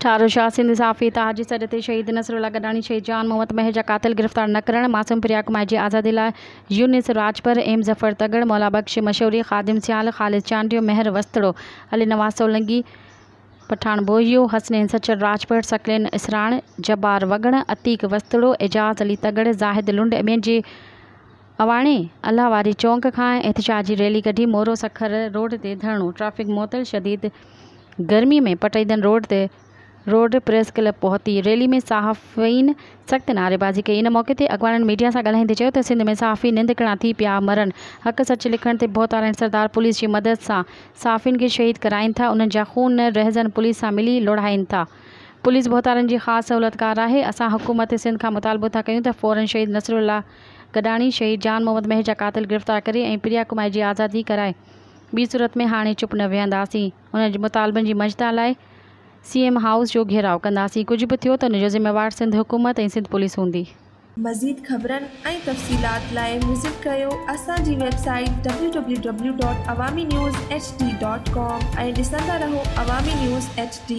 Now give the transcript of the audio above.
ठारोशाह सिंध साफ़ी ताज सॾ ते शहीद नसरुल्ला गडानी शहीद जान मोहम्मद महर जा कातिल गिरफ़्तार न करणु मासूम प्रिया कुमार जी आज़ादी लाइ यूनिस राजपर एम ज़फ़र तगड़ मौला बख्श मशहूरी ख़ादिम सियाल ख़ालिद चांडियो महर वस्तड़ो अली नवाज़ सोलंकी पठान बोहियो हसनैन सचर राजपर सकलेन इसराण जब्बार वगण अतीक वस्तड़ो एजाज़ अली तगड़ ज़ाहिद लुंड ॿियनि जे अवाणे अल्लाह वारी चौंक खां एहतजाजी रैली कढी मोरो सखर रोड ते धरणो ट्रैफिक मुअतल शदीद गर्मी में पटईदन रोड प्रेस क्लब पहुती रैली में सहाफ़ीन सख़्त नारेबाज़ी कई। इन मौक़े ते अॻवाननि मीडिया सां ॻाल्हाईंदे चयो त सिंध में सहाफ़ी निंदकड़ा थी पिया मरनि हक़ सच लिखण ते बोहतारनि सरदार पुलिस जी मदद सां सहाफ़ियुनि खे शहीद कराइनि था उन्हनि जा खून न रहज़न पुलिस सां मिली लोढ़ाइनि था। पुलिस बोहतारनि जी ख़ासि सहूलियतकार आहे। असां हुकूमत सिंध खां मुतालबो था कयूं त फ़ौरन शहीद नसरुल्ला गडानी शहीद जान मोहम्मद महर जा कातिल गिरफ़्तार करे ऐं प्रिया कुमार जी आज़ादी कराए। ॿी सूरत में हाणे चुप न विहंदासीं। उन्हनि जे मुतालबनि जी मजदा लाइ CM हाउस जो घेराव कंदासीं। कुझ बि थियो त उनजो ज़िम्मेवार सिंध हुकूमत ऐं सिंध पुलिस हूंदी। मज़ीद ख़बरनि ऐं तफ़सीलात लाइ विज़िट कयो असांजी वेबसाइट www.awamiNewsHD.com ऐं ॾिसंदा रहो अवामी न्यूज़ HD।